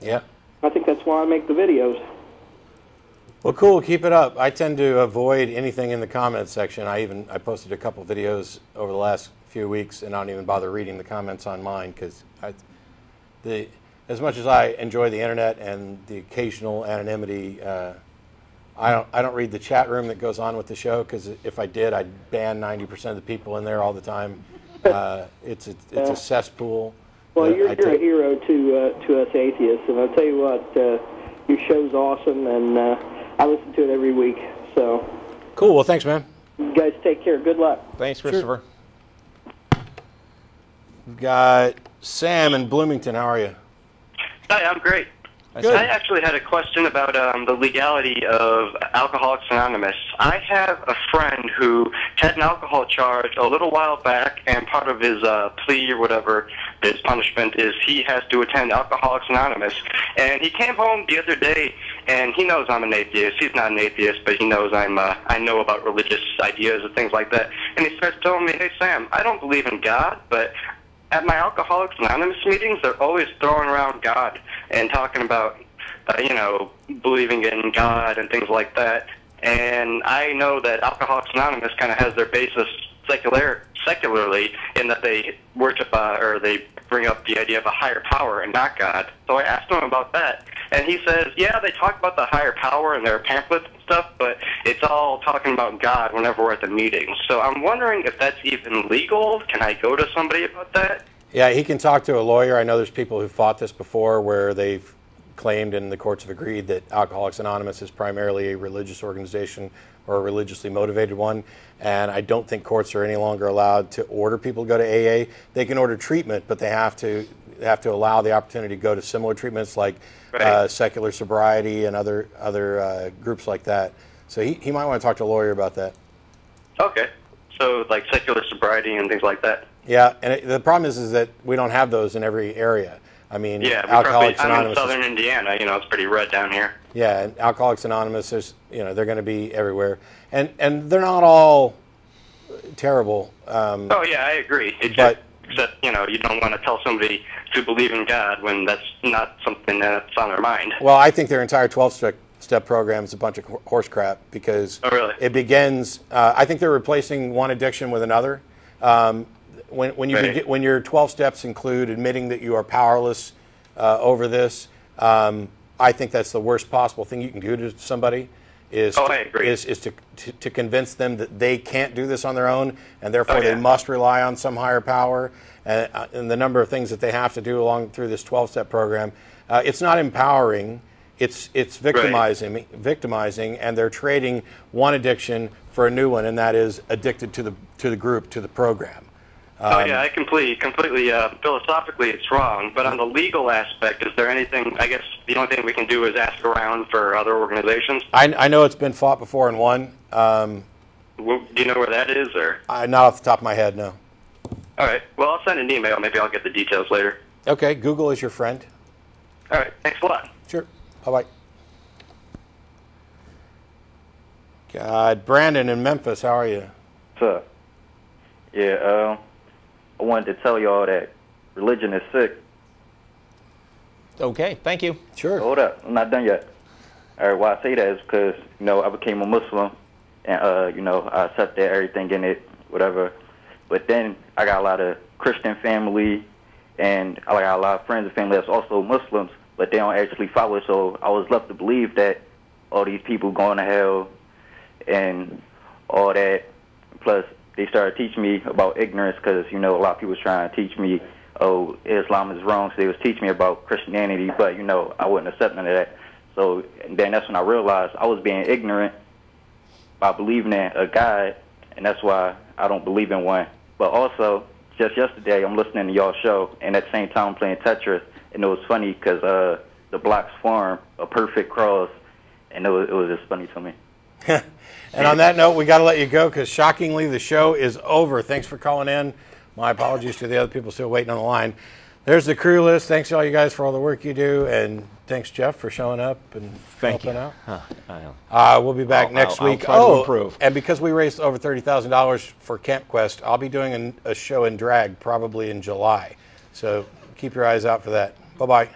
Yeah. I think that's why I make the videos. Well, cool. Keep it up. I tend to avoid anything in the comments section. I posted a couple videos over the last few weeks, and I don't even bother reading the comments on mine because as much as I enjoy the internet and the occasional anonymity, I don't read the chat room that goes on with the show, because if I did, I'd ban 90% of the people in there all the time. It's a cesspool. Well, you're a hero to us atheists, and I'll tell you what, your show's awesome, and I listen to it every week. So cool. Well, thanks, man. You guys take care. Good luck. Thanks, Christopher. Sure. We've got Sam in Bloomington. How are you? Hi, I'm great. Good. I actually had a question about the legality of Alcoholics Anonymous. I have a friend who had an alcohol charge a little while back, and part of his plea or whatever, his punishment, is he has to attend Alcoholics Anonymous. And he came home the other day, and he knows I'm an atheist. He's not an atheist, but he knows I know about religious ideas and things like that. And he starts telling me, hey, Sam, I don't believe in God, but at my Alcoholics Anonymous meetings, they're always throwing around God and talking about, believing in God and things like that. And I know that Alcoholics Anonymous kind of has their basis secularly, in that they worship or they bring up the idea of a higher power and not God. So I asked him about that, and he says, yeah, they talk about the higher power in their pamphlets and stuff, but it's all talking about God whenever we're at the meetings. So I'm wondering if that's even legal. Can I go to somebody about that? Yeah, he can talk to a lawyer. I know there's people who fought this before where they've claimed and the courts have agreed that Alcoholics Anonymous is primarily a religious organization or a religiously motivated one, and I don't think courts are any longer allowed to order people to go to AA. They can order treatment, but they have to allow the opportunity to go to similar treatments like secular sobriety and other groups like that. So he might want to talk to a lawyer about that. Okay, so like secular sobriety and things like that. Yeah, and the problem is that we don't have those in every area. I mean, yeah, Alcoholics Anonymous. I'm in southern Indiana. You know, it's pretty red down here. Yeah, and Alcoholics Anonymous is, they're going to be everywhere, and they're not all terrible. Oh yeah, I agree. But except you don't want to tell somebody to believe in God when that's not something that's on their mind. Well, I think their entire 12-step program is a bunch of horse crap because it begins. I think they're replacing one addiction with another. When your 12 steps include admitting that you are powerless over this, I think that's the worst possible thing you can do to somebody is to convince them that they can't do this on their own, and therefore they must rely on some higher power. And the number of things that they have to do through this 12-step program, it's not empowering. It's victimizing, and they're trading one addiction for a new one, and that is addicted to the group, to the program. I completely philosophically it's wrong, but on the legal aspect, is there anything? I guess the only thing we can do is ask around for other organizations. I know it's been fought before and won. Do you know where that is, or? Not off the top of my head, no. All right. Well, I'll send an email. Maybe I'll get the details later. Okay. Google is your friend. All right. Thanks a lot. Sure. Bye-bye. God, Brandon in Memphis, how are you? What's up? Yeah, I wanted to tell y'all that religion is sick. Okay, thank you. Sure. Hold up, I'm not done yet. All right, why I say that is because, I became a Muslim, and, I accepted everything in it, whatever. But then I got a lot of Christian family, and I got a lot of friends and family that's also Muslims, but they don't actually follow it, so I was left to believe that all these people going to hell and all that. Plus, they started teaching me about ignorance because, a lot of people was trying to teach me, oh, Islam is wrong, so they was teaching me about Christianity, but, I wouldn't accept none of that. So then that's when I realized I was being ignorant by believing in a God, and that's why I don't believe in one. But also, just yesterday, I'm listening to y'all's show, and at the same time I'm playing Tetris, and it was funny because the blocks form a perfect cross, and it was just funny to me. And on that note, we got to let you go because shockingly the show is over. Thanks for calling in. My apologies to the other people still waiting on the line. There's the crew list. Thanks to all you guys for all the work you do, and thanks Jeff for showing up and helping out. We'll be back next week. I'll try to improve. And because we raised over $30,000 for Camp Quest, I'll be doing a show in drag probably in July. So keep your eyes out for that. Bye-bye.